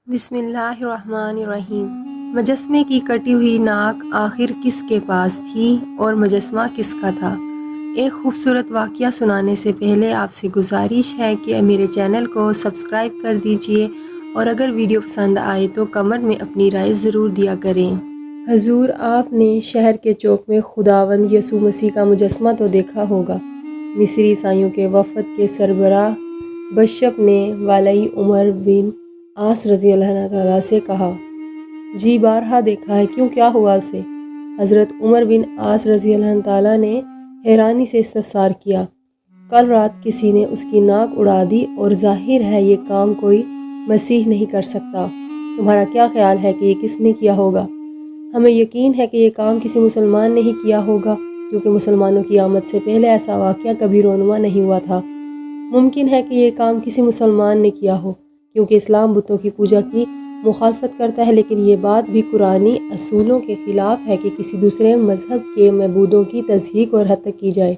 بسم اللہ الرحمن الرحیم۔ مجسمے کی کٹی ہوئی ناک آخر کس کے پاس تھی اور مجسمہ کس کا تھا؟ ایک خوبصورت واقعہ سنانے سے پہلے آپ سے گزارش ہے کہ میرے چینل کو سبسکرائب کر دیجئے اور اگر ویڈیو پسند آئے تو کمنٹ میں اپنی رائے ضرور دیا کریں۔ حضور، آپ نے شہر کے چوک میں خداوند یسوع مسیح کا مجسمہ تو دیکھا ہوگا۔ مصری عیسائیوں کے وفد کے سربراہ بشپ نے ولی عمر بن عاص رضی اللہ تعالیٰ سے کہا، جی بارہا دیکھا ہے، کیوں کیا ہوا اسے؟ حضرت عمر بن عاص رضی اللہ تعالیٰ نے حیرانی سے استفسار کیا، کل رات کسی نے اس کی ناک اڑا دی اور ظاہر ہے یہ کام کوئی مسیح نہیں کر سکتا۔ تمہارا کیا خیال ہے کہ یہ کس نے کیا ہوگا؟ ہمیں یقین ہے کہ یہ کام کسی مسلمان نے ہی کیا ہوگا، کیونکہ مسلمانوں کی آمد سے پہلے ایسا واقعہ کبھی رونما نہیں ہوا تھا۔ ممکن ہے کہ یہ کام کسی مسلمان نے کیا ہو، کیونکہ اسلام بتوں کی پوجا کی مخالفت کرتا ہے، لیکن یہ بات بھی قرآنی اصولوں کے خلاف ہے کہ کسی دوسرے مذہب کے معبودوں کی تضحیک اور ہتک کی جائے۔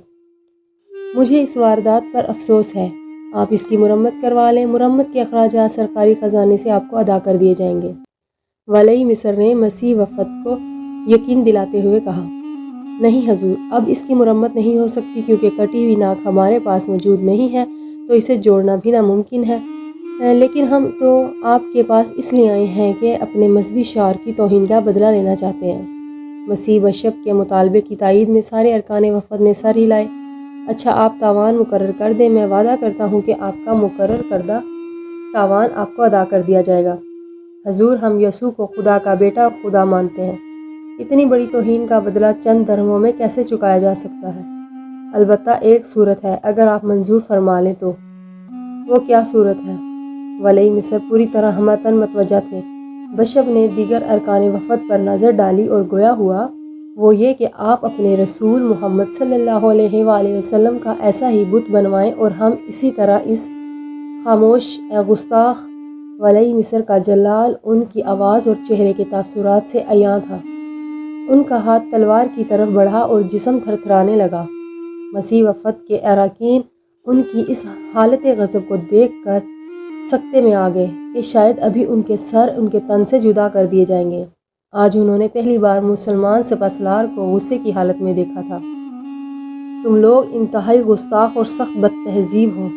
مجھے اس واردات پر افسوس ہے۔ آپ اس کی مرمت کروا لیں، مرمت کے اخراجات سرکاری خزانے سے آپ کو ادا کر دیے جائیں گے۔ ولی مصر نے مسیح وفد کو یقین دلاتے ہوئے کہا، نہیں حضور، اب اس کی مرمت نہیں ہو سکتی، کیونکہ کٹی ہوئی ناک ہمارے پاس موجود نہیں ہے تو اسے جوڑنا بھی ناممکن ہے۔ لیکن ہم تو آپ کے پاس اس لیے آئے ہیں کہ اپنے مذہبی شعار کی توہین کا بدلہ لینا چاہتے ہیں۔ مسیح بشپ کے مطالبے کی تائید میں سارے ارکان وفد نے سر ہلائے۔ اچھا، آپ تاوان مقرر کر دیں، میں وعدہ کرتا ہوں کہ آپ کا مقرر کردہ تاوان آپ کو ادا کر دیا جائے گا۔ حضور، ہم یسوع کو خدا کا بیٹا اور خدا مانتے ہیں۔ اتنی بڑی توہین کا بدلہ چند درہموں میں کیسے چکایا جا سکتا ہے؟ البتہ ایک صورت ہے، اگر آپ منظور فرما لیں تو۔ وہ کیا صورت ہے؟ ولی مصر پوری طرح ہمتاً متوجہ تھے۔ بشپ نے دیگر ارکان وفد پر نظر ڈالی اور گویا ہوا وہ یہ کہ آپ اپنے رسول محمد صلی اللہ علیہ وآلہ وسلم کا ایسا ہی بت بنوائیں اور ہم اسی طرح اس خاموش اے گستاخ۔ ولی مصر کا جلال ان کی آواز اور چہرے کے تاثرات سے عیاں تھا۔ ان کا ہاتھ تلوار کی طرف بڑھا اور جسم تھر تھرانے لگا۔ مسیح وفد کے اراکین ان کی اس حالت غضب کو دیکھ کر سکتے میں آ گئے کہ شاید ابھی ان کے سر ان کے تن سے جدا کر دیے جائیں گے۔ آج انہوں نے پہلی بار مسلمان سپاسالار کو غصے کی حالت میں دیکھا تھا۔ تم لوگ انتہائی گستاخ اور سخت بد تہذیب ہو۔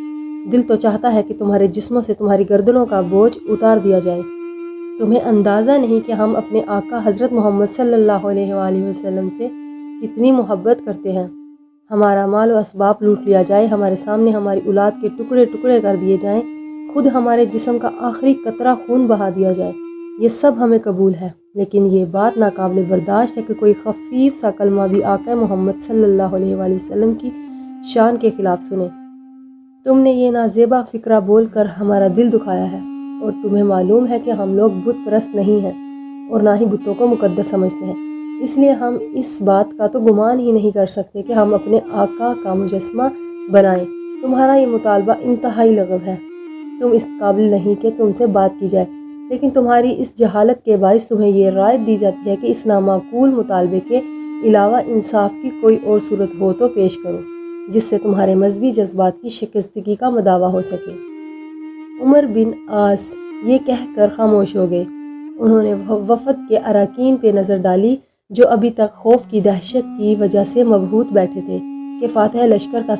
دل تو چاہتا ہے کہ تمہارے جسموں سے تمہاری گردنوں کا بوجھ اتار دیا جائے۔ تمہیں اندازہ نہیں کہ ہم اپنے آقا حضرت محمد صلی اللہ علیہ وآلہ وسلم سے کتنی محبت کرتے ہیں۔ ہمارا مال و اسباب لوٹ لیا جائے، ہمارے سامنے ہماری اولاد کے ٹکڑے ٹکڑے کر دیے جائیں، خود ہمارے جسم کا آخری قطرہ خون بہا دیا جائے، یہ سب ہمیں قبول ہے، لیکن یہ بات ناقابل برداشت ہے کہ کوئی خفیف سا کلمہ بھی آقا محمد صلی اللہ علیہ وآلہ وسلم کی شان کے خلاف سنے۔ تم نے یہ نازیبا فقرہ بول کر ہمارا دل دکھایا ہے، اور تمہیں معلوم ہے کہ ہم لوگ بت پرست نہیں ہیں اور نہ ہی بتوں کو مقدس سمجھتے ہیں، اس لیے ہم اس بات کا تو گمان ہی نہیں کر سکتے کہ ہم اپنے آقا کا مجسمہ بنائیں۔ تمہارا یہ مطالبہ انتہائی لغو ہے۔ تم اس قابل نہیں کہ تم سے بات کی جائے، لیکن تمہاری اس جہالت کے باعث تمہیں یہ رائے دی جاتی ہے کہ اس نامعقول مطالبے کے علاوہ انصاف کی کوئی اور صورت ہو تو پیش کرو، جس سے تمہارے مذہبی جذبات کی شکستگی کا مداوع ہو سکے۔ عمر بن عاص یہ کہہ کر خاموش ہو گئے۔ انہوں نے وفد کے اراکین پہ نظر ڈالی، جو ابھی تک خوف کی دہشت کی وجہ سے مبہوت بیٹھے تھے کہ فاتح لشکر کا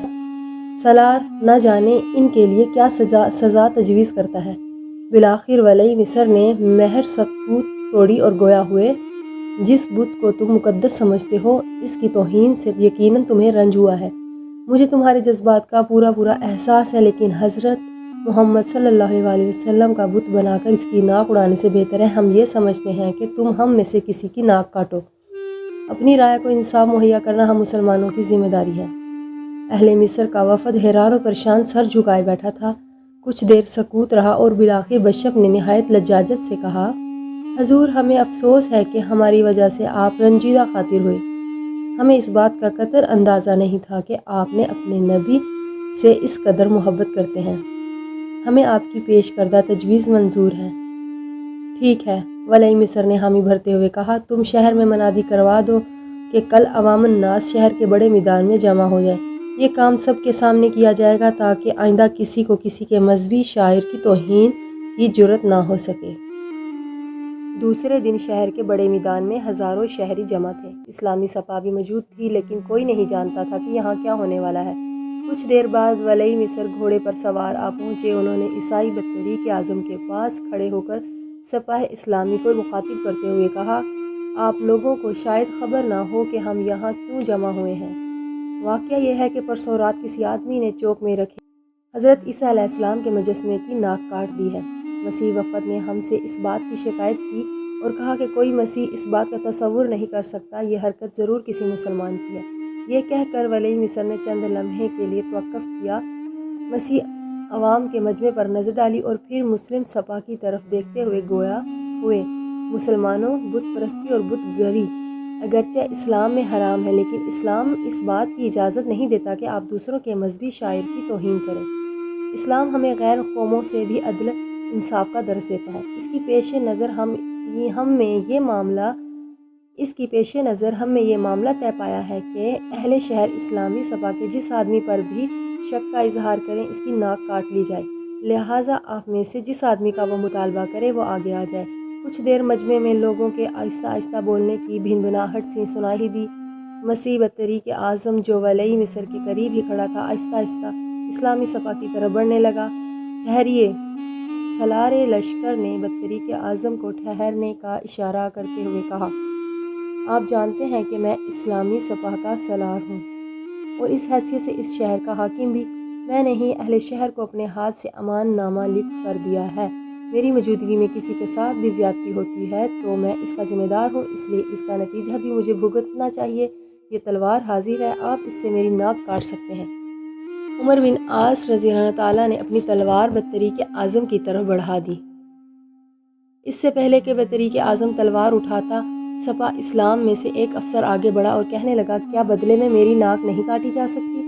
سالار نہ جانے ان کے لیے کیا سزا تجویز کرتا ہے۔ بالآخر ولی مصر نے مہر سکوت توڑی اور گویا ہوئے، جس بت کو تم مقدس سمجھتے ہو، اس کی توہین سے یقیناً تمہیں رنج ہوا ہے۔ مجھے تمہارے جذبات کا پورا احساس ہے، لیکن حضرت محمد صلی اللہ علیہ وسلم کا بت بنا کر اس کی ناک اڑانے سے بہتر ہے ہم یہ سمجھتے ہیں کہ تم ہم میں سے کسی کی ناک کاٹو۔ اپنی رائے کو انصاف مہیا کرنا ہم مسلمانوں کی ذمہ داری ہے۔ اہل مصر کا وفد حیران و پریشان سر جھکائے بیٹھا تھا۔ کچھ دیر سکوت رہا اور بالآخر بشپ نے نہایت لجاجت سے کہا، حضور، ہمیں افسوس ہے کہ ہماری وجہ سے آپ رنجیدہ خاطر ہوئے۔ ہمیں اس بات کا قطر اندازہ نہیں تھا کہ آپ نے اپنے نبی سے اس قدر محبت کرتے ہیں۔ ہمیں آپ کی پیش کردہ تجویز منظور ہے۔ ٹھیک ہے، ولی مصر نے حامی بھرتے ہوئے کہا، تم شہر میں منادی کروا دو کہ کل عوام الناس شہر کے بڑے میدان میں جمع ہو جائے۔ یہ کام سب کے سامنے کیا جائے گا تاکہ آئندہ کسی کو کسی کے مذہبی شاعر کی توہین کی جرات نہ ہو سکے۔ دوسرے دن شہر کے بڑے میدان میں ہزاروں شہری جمع تھے۔ اسلامی سپاہ بھی موجود تھی، لیکن کوئی نہیں جانتا تھا کہ یہاں کیا ہونے والا ہے۔ کچھ دیر بعد ولی مصر گھوڑے پر سوار آ پہنچے۔ انہوں نے عیسائی بطریق اعظم کے پاس کھڑے ہو کر سپاہ اسلامی کو مخاطب کرتے ہوئے کہا، آپ لوگوں کو شاید خبر نہ ہو کہ ہم یہاں کیوں جمع ہوئے ہیں۔ واقعہ یہ ہے کہ پرسوں رات کسی آدمی نے چوک میں رکھے حضرت عیسیٰ علیہ السلام کے مجسمے کی ناک کاٹ دی ہے۔ مسیح وفد نے ہم سے اس بات کی شکایت کی اور کہا کہ کوئی مسیح اس بات کا تصور نہیں کر سکتا، یہ حرکت ضرور کسی مسلمان کی ہے۔ یہ کہہ کر ولی مصر نے چند لمحے کے لیے توقف کیا، مسیح عوام کے مجمع پر نظر ڈالی اور پھر مسلم سپاہ کی طرف دیکھتے ہوئے گویا ہوئے، مسلمانوں، بت پرستی اور بت گری اگرچہ اسلام میں حرام ہے، لیکن اسلام اس بات کی اجازت نہیں دیتا کہ آپ دوسروں کے مذہبی شعائر کی توہین کریں۔ اسلام ہمیں غیر قوموں سے بھی عدل انصاف کا درس دیتا ہے۔ اس کی پیش نظر ہم میں یہ معاملہ طے پایا ہے کہ اہل شہر اسلامی سپاہ کے جس آدمی پر بھی شک کا اظہار کریں، اس کی ناک کاٹ لی جائے۔ لہٰذا آپ میں سے جس آدمی کا وہ مطالبہ کرے وہ آگے آ جائے۔ کچھ دیر مجمع میں لوگوں کے آہستہ آہستہ بولنے کی بھنبھناہٹ سی سنائی دی۔ مسیح بطریق اعظم جو ولی مصر کے قریب ہی کھڑا تھا، آہستہ آہستہ اسلامی سپاہ کی طرف بڑھنے لگا۔ ٹھہریے! سالار لشکر نے بطریق اعظم کو ٹھہرنے کا اشارہ کرتے ہوئے کہا، آپ جانتے ہیں کہ میں اسلامی سپاہ کا سالار ہوں اور اس حیثیت سے اس شہر کا حاکم بھی۔ میں نے ہی اہل شہر کو اپنے ہاتھ سے امان نامہ لکھ کر دیا ہے۔ میری موجودگی میں کسی کے ساتھ بھی زیادتی ہوتی ہے تو میں اس کا ذمہ دار ہوں، اس لیے اس کا نتیجہ بھی مجھے بھگتنا چاہیے۔ یہ تلوار حاضر ہے، آپ اس سے میری ناک کاٹ سکتے ہیں۔ عمر بن عاص رضی اللہ تعالیٰ نے اپنی تلوار بطریق اعظم کی طرف بڑھا دی۔ اس سے پہلے کہ بطریق اعظم تلوار اٹھاتا، سپاہ اسلام میں سے ایک افسر آگے بڑھا اور کہنے لگا، کیا بدلے میں میری ناک نہیں کاٹی جا سکتی؟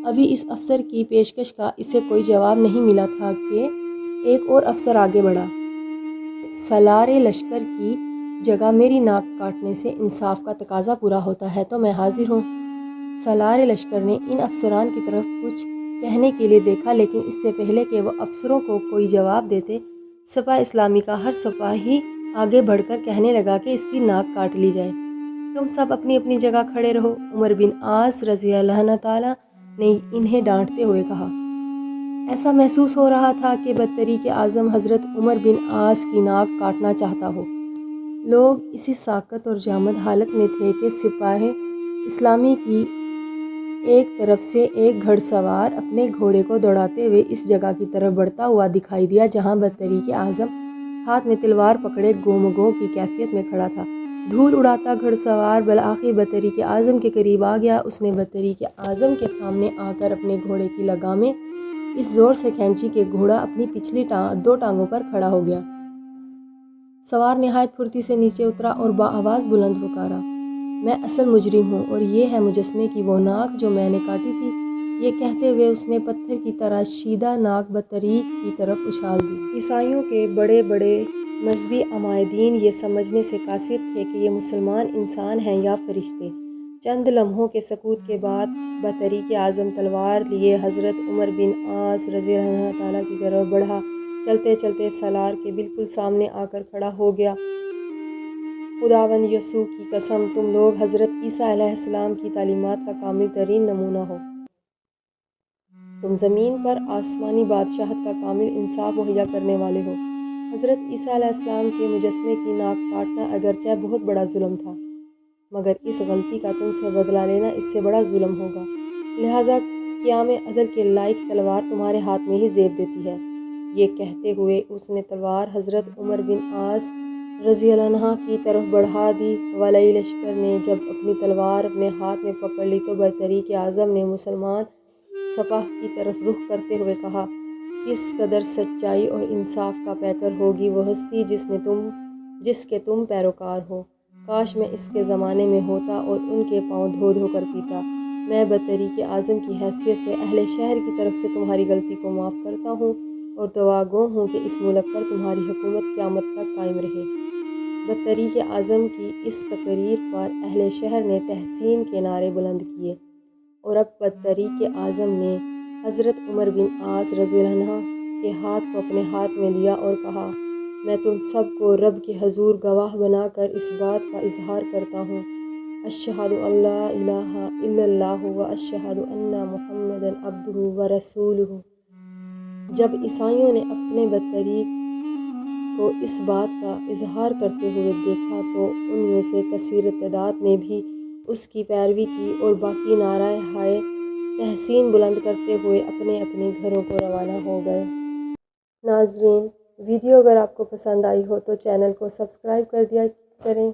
ابھی اس افسر کی پیشکش کا اسے کوئی جواب نہیں ملا تھا کہ ایک اور افسر آگے بڑھا، سالار لشکر کی جگہ میری ناک کاٹنے سے انصاف کا تقاضا پورا ہوتا ہے تو میں حاضر ہوں۔ سالار لشکر نے ان افسران کی طرف کچھ کہنے کے لیے دیکھا، لیکن اس سے پہلے کہ وہ افسروں کو کوئی جواب دیتے، سپاہ اسلامی کا ہر سپاہی آگے بڑھ کر کہنے لگا کہ اس کی ناک کاٹ لی جائے۔ تم سب اپنی اپنی جگہ کھڑے رہو، عمر بن عاص رضی اللہ تعالیٰ نے انہیں ڈانٹتے ہوئے کہا۔ ایسا محسوس ہو رہا تھا کہ بطریق اعظم حضرت عمر بن عاص کی ناک کاٹنا چاہتا ہو۔ لوگ اسی ساکت اور جامد حالت میں تھے کہ سپاہ اسلامی کی ایک طرف سے ایک گھڑ سوار اپنے گھوڑے کو دوڑاتے ہوئے اس جگہ کی طرف بڑھتا ہوا دکھائی دیا جہاں بطریق اعظم ہاتھ میں تلوار پکڑے گو مگو کی کیفیت میں کھڑا تھا۔ دھول اڑاتا گھڑ سوار بالآخر بطریق اعظم کے قریب آ گیا۔ اس نے بطریق اعظم کے سامنے آ کر اپنے گھوڑے کی لگامیں اس زور سے کھینچی کہ گھوڑا اپنی پچھلی دو ٹانگوں پر کھڑا ہو گیا۔ سوار نہایت پھرتی سے نیچے اترا اور بآواز بلند پکارا، میں اصل مجرم ہوں اور یہ ہے مجسمے کی وہ ناک جو میں نے کاٹی تھی۔ یہ کہتے ہوئے اس نے پتھر کی تراشیدہ ناک بطریق کی طرف اچھال دی۔ عیسائیوں کے بڑے بڑے مذہبی عمائدین یہ سمجھنے سے قاصر تھے کہ یہ مسلمان انسان ہیں یا فرشتے۔ چند لمحوں کے سکوت کے بعد بطریق اعظم تلوار لیے حضرت عمر بن عاص رضی اللہ تعالیٰ کی طرف بڑھا۔ چلتے چلتے سالار کے بالکل سامنے آ کر کھڑا ہو گیا۔ خداوند یسوع کی قسم، تم لوگ حضرت عیسیٰ علیہ السلام کی تعلیمات کا کامل ترین نمونہ ہو۔ تم زمین پر آسمانی بادشاہت کا کامل انصاف مہیا کرنے والے ہو۔ حضرت عیسیٰ علیہ السلام کے مجسمے کی ناک کاٹنا اگرچہ بہت بڑا ظلم تھا، مگر اس غلطی کا تم سے بدلہ لینا اس سے بڑا ظلم ہوگا۔ لہٰذا قیام عدل کے لائق تلوار تمہارے ہاتھ میں ہی زیب دیتی ہے۔ یہ کہتے ہوئے اس نے تلوار حضرت عمر بن عاص رضی اللہ عنہ کی طرف بڑھا دی۔ ولی لشکر نے جب اپنی تلوار اپنے ہاتھ میں پکڑ لی تو بطریق اعظم نے مسلمان سپاہ کی طرف رخ کرتے ہوئے کہا، کس قدر سچائی اور انصاف کا پیکر ہوگی وہ ہستی جس کے تم پیروکار ہو۔ کاش میں اس کے زمانے میں ہوتا اور ان کے پاؤں دھو دھو کر پیتا۔ میں بطریق اعظم کی حیثیت سے اہل شہر کی طرف سے تمہاری غلطی کو معاف کرتا ہوں اور دعا گو ہوں کہ اس ملک پر تمہاری حکومت قیامت تک قائم رہے۔ بطریق اعظم کی اس تقریر پر اہل شہر نے تحسین کے نعرے بلند کیے اور اب بطریق اعظم نے حضرت عمر بن عاص رضی اللہ عنہ کے ہاتھ کو اپنے ہاتھ میں لیا اور کہا، میں تم سب کو رب کے حضور گواہ بنا کر اس بات کا اظہار کرتا ہوں، اشہد ان لا الہ الا اللہ و اشہد ان محمدًا عبدہ و رسولہ۔ جب عیسائیوں نے اپنے بدتریق کو اس بات کا اظہار کرتے ہوئے دیکھا تو ان میں سے کثیر تعداد نے بھی اس کی پیروی کی اور باقی نعرہ ہائے تحسین بلند کرتے ہوئے اپنے اپنے گھروں کو روانہ ہو گئے۔ ناظرین، ویڈیو اگر آپ کو پسند آئی ہو تو چینل کو سبسکرائب کر دیا کریں۔